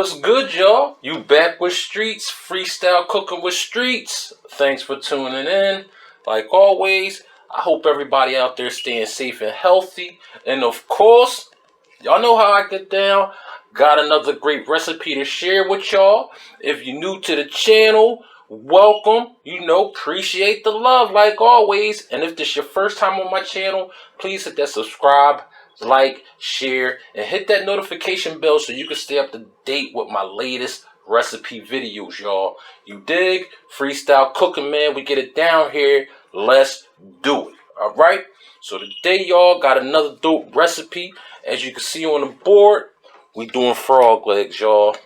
What's good, y'all? You back with Streets, freestyle cooking with Streets. Thanks for tuning in. Like always, I hope everybody out there staying safe and healthy. And of course, y'all know how I get down. Got another great recipe to share with y'all. If you're new to the channel, welcome. Appreciate the love like always. And if this is your first time on my channel, please hit that subscribe, like, share, and hit that notification bell so you can stay up to date with my latest recipe videos, y'all. You dig? Freestyle cooking, man. We get it down here. Let's do it. All right? So today, y'all, got another dope recipe. As you can see on the board, we doing frog legs, y'all.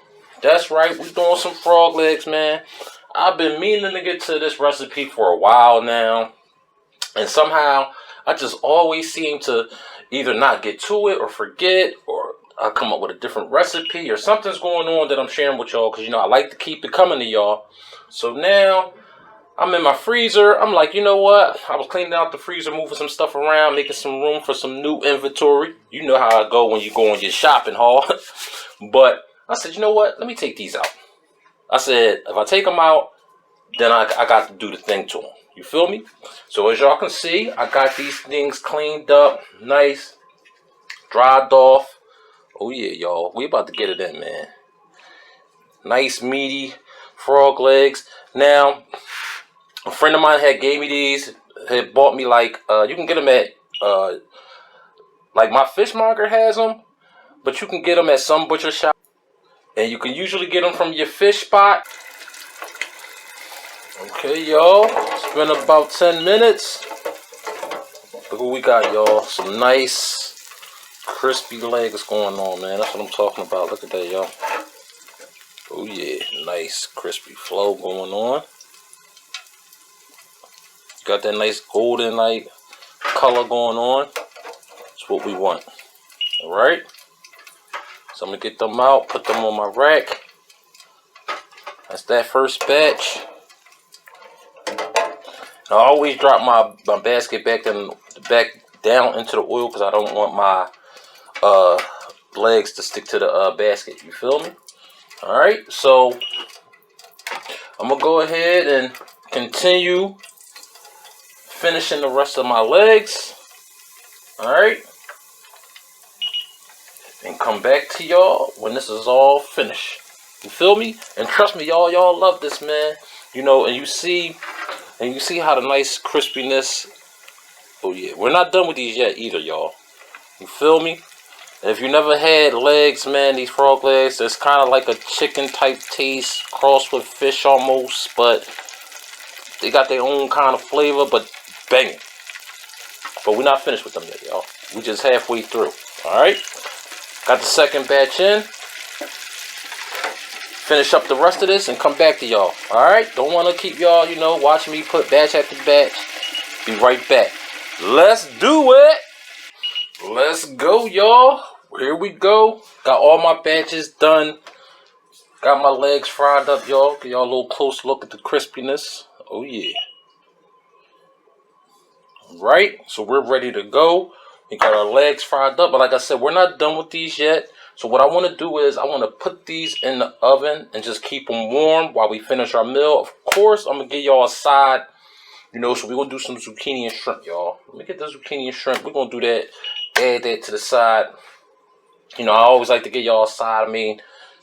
That's right. We doing some frog legs, man. I've been meaning to get to this recipe for a while now. And somehow, I just always seem to either not get to it or forget, or I come up with a different recipe or something's going on that I'm sharing with y'all because, I like to keep it coming to y'all. So now I'm in my freezer. I'm like, you know what? I was cleaning out the freezer, moving some stuff around, making some room for some new inventory. You know how I go when you go on your shopping haul. But I said, you know what? Let me take these out. I said, if I take them out, then I got to do the thing to them. You feel me? So as y'all can see, I got these things cleaned up, nice, dried off. Oh yeah, y'all, we about to get it in, man. Nice meaty frog legs. Now, a friend of mine had gave me these. Had bought me you can get them at like my fishmonger has them, but you can get them at some butcher shop, and you can usually get them from your fish spot. Okay, y'all, it's been about 10 minutes. Look what we got, y'all. Some nice crispy legs going on, man. That's what I'm talking about. Look at that, y'all. Oh yeah, nice crispy flow going on. Got that nice golden color going on. That's what we want. Alright. So I'm gonna get them out, put them on my rack. That's that first batch. I always drop my basket back down into the oil because I don't want my legs to stick to the basket. You feel me? Alright, so I'm gonna go ahead and continue finishing the rest of my legs. Alright, and come back to y'all when this is all finished. You feel me? And trust me, y'all love this, man. And you see how the nice crispiness. Oh yeah, we're not done with these yet either, y'all. You feel me? And if you never had legs, man, these frog legs, it's kind of like a chicken type taste, crossed with fish almost, but they got their own kind of flavor, but banging. But we're not finished with them yet, y'all. We just halfway through. Alright? Got the second batch in. Finish up the rest of this and come back to y'all. Alright? Don't want to keep y'all, watching me put batch after batch. Be right back. Let's do it! Let's go, y'all. Here we go. Got all my batches done. Got my legs fried up, y'all. Give y'all a little close look at the crispiness. Oh, yeah. Right, so we're ready to go. We got our legs fried up, but like I said, we're not done with these yet. So what I want to do is I want to put these in the oven and just keep them warm while we finish our meal. Of course, I'm gonna give y'all a side, so we're gonna do some zucchini and shrimp, y'all. Let me get the zucchini and shrimp. We're gonna do that, add that to the side. I always like to give y'all a side.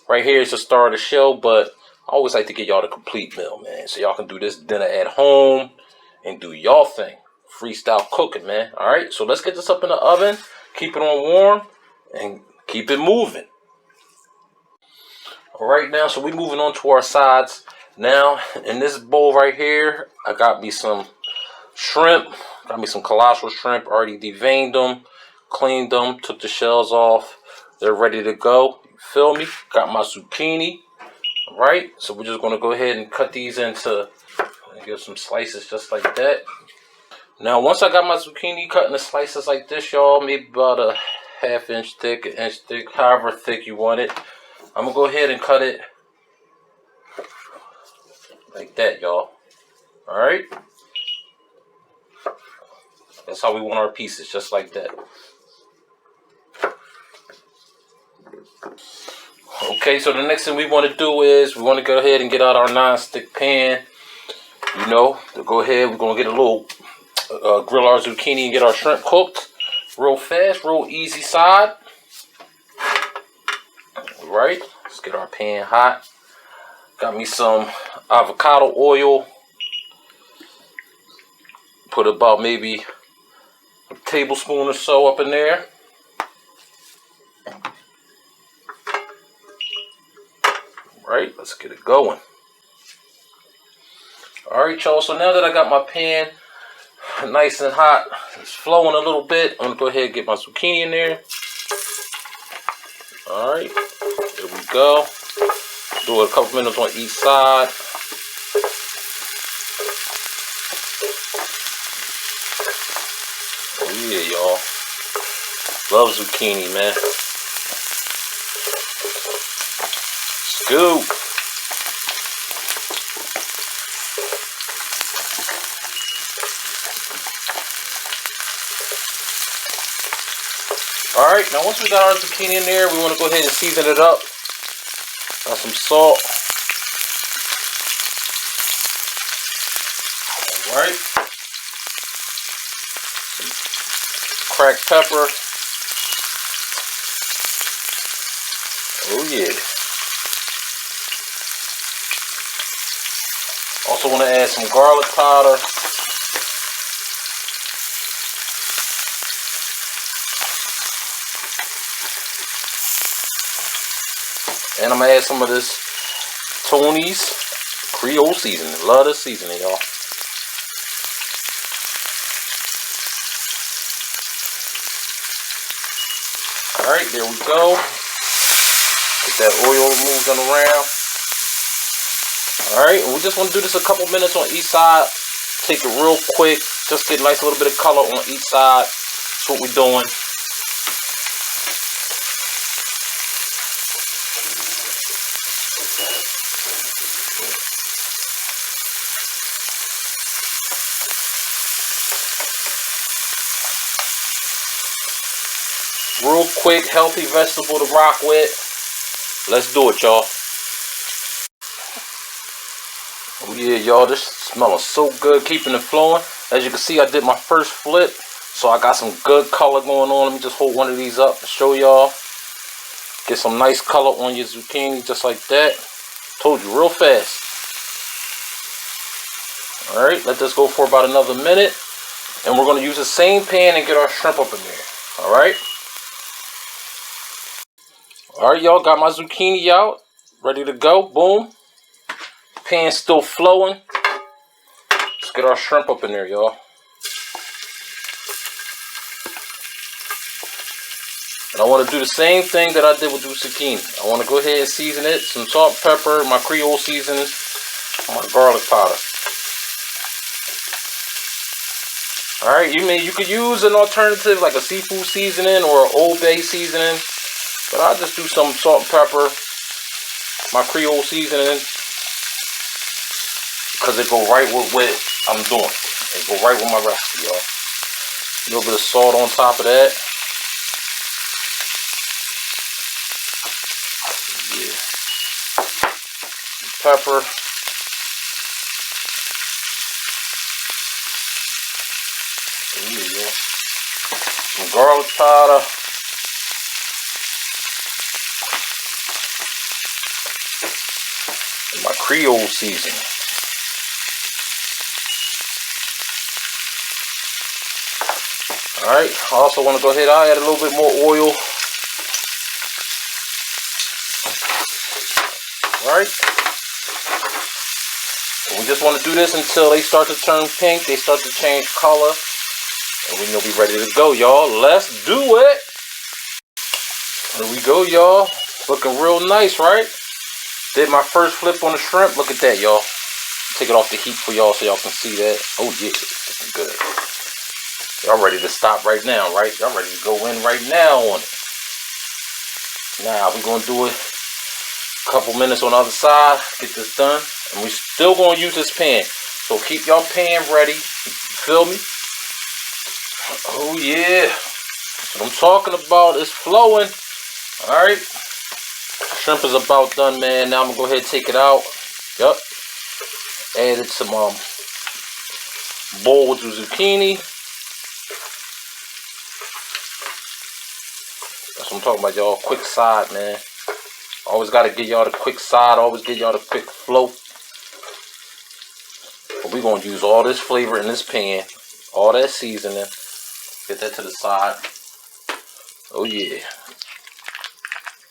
Right here is the start of the show, but I always like to give y'all the complete meal, man, so y'all can do this dinner at home and do y'all thing. Freestyle cooking, man. Alright, so let's get this up in the oven, keep it on warm, and keep it moving. Alright, now, so we're moving on to our sides. Now, in this bowl right here, I got me some shrimp. Got me some colossal shrimp. Already deveined them, cleaned them, took the shells off. They're ready to go. You feel me? Got my zucchini. Alright, so we're just going to go ahead and cut these into, give some slices just like that. Now, once I got my zucchini cut into slices like this, y'all, maybe about a half-inch thick, an inch thick, however thick you want it, I'm going to go ahead and cut it like that, y'all. Alright? That's how we want our pieces, just like that. Okay, so the next thing we want to do is we want to go ahead and get out our non-stick pan. You know, to go ahead, we're going to get a little grill our zucchini and get our shrimp cooked real fast, real easy side. All right, let's get our pan hot. Got me some avocado oil. Put about maybe a tablespoon or so up in there. All right, let's get it going. All right, y'all, so now that I got my pan nice and hot, it's flowing a little bit, I'm gonna go ahead and get my zucchini in there. All right, there we go. Do it a couple minutes on each side. Oh yeah, y'all. Love zucchini, man. Scoop. Alright, now once we got our zucchini in there, we want to go ahead and season it up. Got some salt. Alright. Some cracked pepper. Oh yeah. Also want to add some garlic powder. And I'm going to add some of this Tony's Creole seasoning. Love this seasoning, y'all. Alright, there we go. Get that oil moving around. Alright, and we just want to do this a couple minutes on each side. Take it real quick. Just get a nice little bit of color on each side. That's what we're doing. Real quick, healthy vegetable to rock with. Let's do it, y'all. Oh yeah, y'all, this smelling so good, keeping it flowing. As you can see, I did my first flip, so I got some good color going on. Let me just hold one of these up to show y'all. Get some nice color on your zucchini, just like that. Told you, real fast. Alright, let this go for about another minute. And we're going to use the same pan and get our shrimp up in there. Alright. Alright, y'all, got my zucchini out. Ready to go. Boom. Pan still flowing. Let's get our shrimp up in there, y'all. And I want to do the same thing that I did with the zucchini. I want to go ahead and season it. Some salt, pepper, my Creole seasoning, my garlic powder. Alright, you could use an alternative like a seafood seasoning or an Old Bay seasoning. But I'll just do some salt and pepper, my Creole seasoning, because it go right with what I'm doing. It go right with my recipe, y'all. A little bit of salt on top of that. Yeah. Pepper. Yeah. Some garlic powder. And my Creole seasoning. Alright, I also want to go ahead, I'll add a little bit more oil. Alright. We just want to do this until they start to turn pink, they start to change color. And we'll be ready to go, y'all. Let's do it. Here we go, y'all. Looking real nice, right? Did my first flip on the shrimp. Look at that, y'all. Take it off the heat for y'all so y'all can see that. Oh, yeah. Looking good. Y'all ready to stop right now, right? Y'all ready to go in right now on it. Now, we're going to do it a couple minutes on the other side. Get this done. And we still going to use this pan. So keep y'all pan ready. You feel me? Oh, yeah. That's what I'm talking about. It's flowing. Alright. shrimp is about done, man. Now I'm gonna go ahead and take it out. Yup. Add it to my bowl with the zucchini. That's what I'm talking about, y'all. Quick side, man. Always gotta get y'all the quick side. Always get y'all the quick float. But we're gonna use all this flavor in this pan. All that seasoning. Get that to the side. Oh yeah.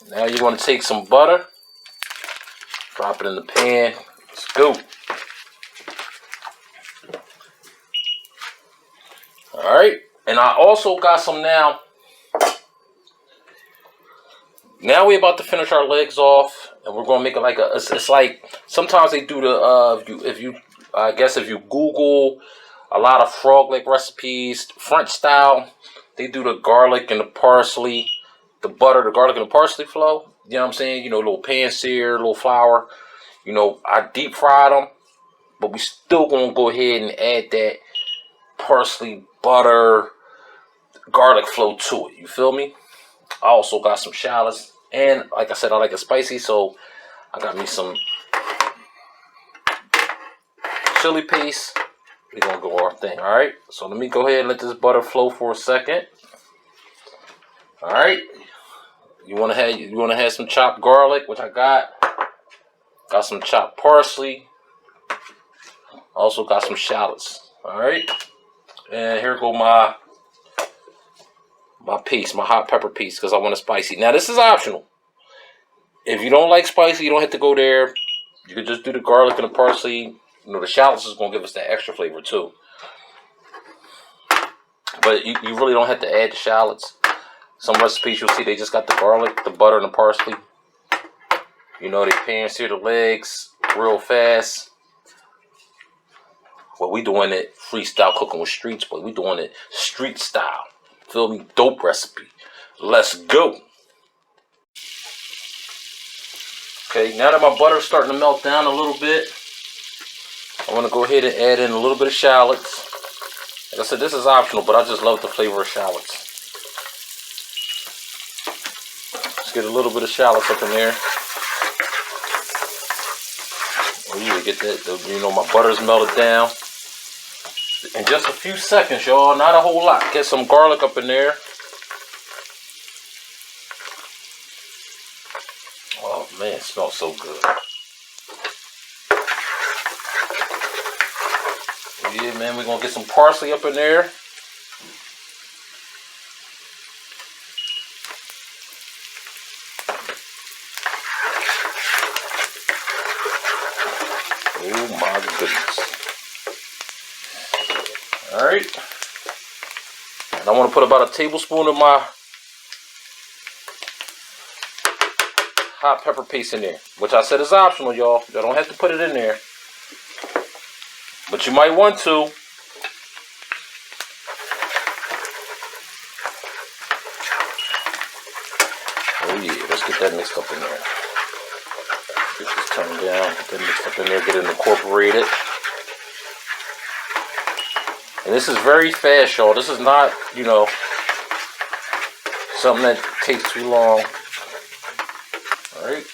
Now you're gonna take some butter. Drop it in the pan. Let's go. Alright. And I also got some now. Now we're about to finish our legs off, and we're gonna make it like a. It's like sometimes they do the if you Google a lot of frog leg recipes, French style, they do the garlic and the parsley, the butter, the garlic and the parsley flow. You know what I'm saying? You know, a little pan sear, a little flour. You know, I deep fried them, but we still gonna go ahead and add that parsley, butter, garlic flow to it. You feel me? I also got some shallots, and like I said, I like it spicy, so I got me some chili paste. We're gonna go our thing. All right, so let me go ahead and let this butter flow for a second. All right, you wanna have some chopped garlic, which I got some chopped parsley, also got some shallots. All right, and here go my paste, my hot pepper paste, because I want it spicy. Now this is optional. If you don't like spicy, you don't have to go there. You can just do the garlic and the parsley. You know, the shallots is gonna give us that extra flavor too. But you really don't have to add the shallots. Some recipes you'll see they just got the garlic, the butter, and the parsley. You know, they pan sear the legs real fast. Well, we doing it freestyle cooking with streets, but we doing it street style. Feel me? Dope recipe. Let's go. Okay, now that my butter's starting to melt down a little bit, I want to go ahead and add in a little bit of shallots. Like I said, this is optional, but I just love the flavor of shallots. Let's get a little bit of shallots up in there. Oh yeah, get that, you know, my butter's melted down. In just a few seconds, y'all, not a whole lot. Get some garlic up in there. Oh man, it smells so good. Yeah, man, we're gonna get some parsley up in there. Oh my goodness. Alright. And I want to put about a tablespoon of my hot pepper paste in there, which I said is optional, y'all. Y'all don't have to put it in there, but you might want to. Oh yeah, let's get that mixed up in there. Get this turned down, get that mixed up in there, get it incorporated. And this is very fast, y'all. This is not, you know, something that takes too long. Alright,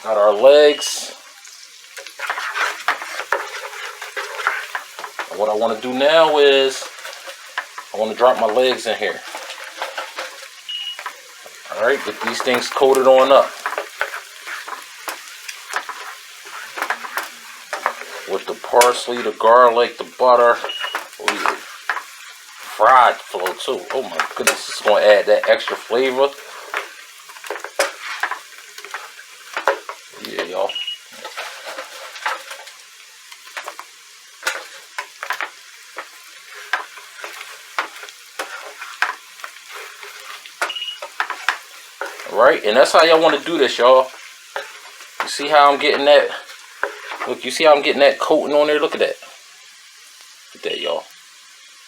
got our legs. And what I want to do now is I want to drop my legs in here. Alright, get these things coated on up with the parsley, the garlic, the butter. Oh yeah. Fried flow too. Oh my goodness, this is going to add that extra flavor. Yeah, y'all. Alright, and that's how y'all want to do this, y'all. You see how I'm getting that? Look, you see how I'm getting that coating on there? Look at that. Look at that, y'all.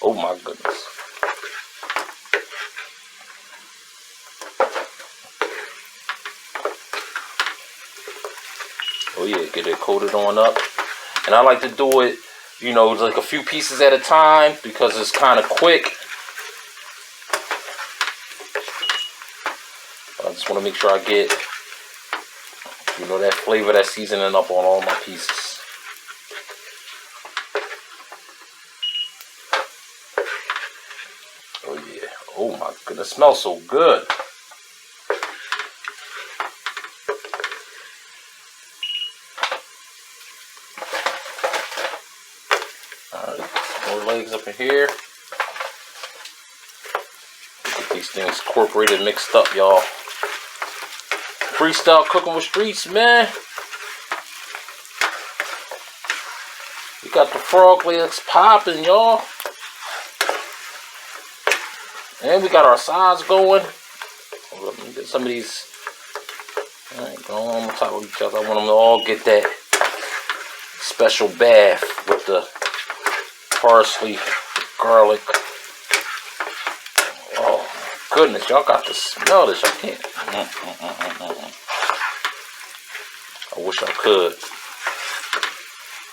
Oh my goodness. Oh yeah, get it coated on up. And I like to do it, you know, like a few pieces at a time because it's kind of quick. I just want to make sure I get You know that flavor, that seasoning up on all my pieces. Oh yeah. Oh my goodness, it smells so good. Alright, more legs up in here. Get these things incorporated, mixed up, y'all. Freestyle cooking with streets, man. We got the frog legs popping, y'all. And we got our sides going. Let me get some of these. Alright, going on top of each other. I want them to all get that special bath with the parsley, garlic. Oh my goodness, y'all got to smell this. I can't. I wish I could.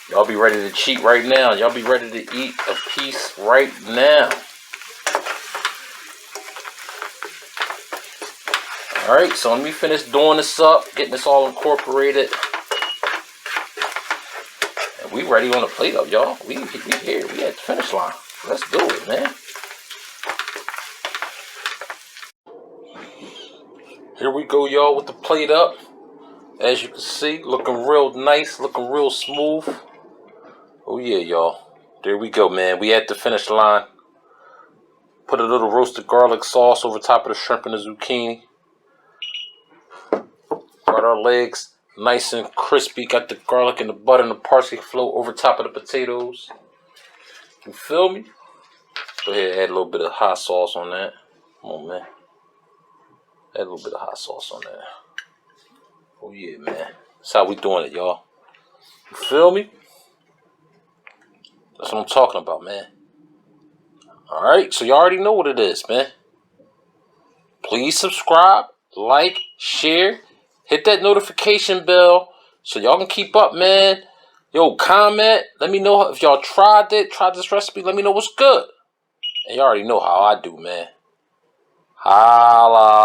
Y'all be ready to cheat right now. Y'all be ready to eat a piece right now. Alright, so let me finish doing this up, getting this all incorporated. And we ready on the plate up, y'all. We here. We at the finish line. Let's do it, man. Here we go, y'all, with the plate up. As you can see, looking real nice, looking real smooth. Oh yeah, y'all. There we go, man. We at the finish line. Put a little roasted garlic sauce over top of the shrimp and the zucchini. Got our legs nice and crispy. Got the garlic and the butter and the parsley float over top of the potatoes. You feel me? Go ahead and add a little bit of hot sauce on that. Come on, man. Add a little bit of hot sauce on that. Oh yeah, man. That's how we doing it, y'all. You feel me? That's what I'm talking about, man. Alright, so you already know what it is, man. Please subscribe, like, share, hit that notification bell so y'all can keep up, man. Yo, comment. Let me know if y'all tried this recipe. Let me know what's good. And you already know how I do, man. Holla.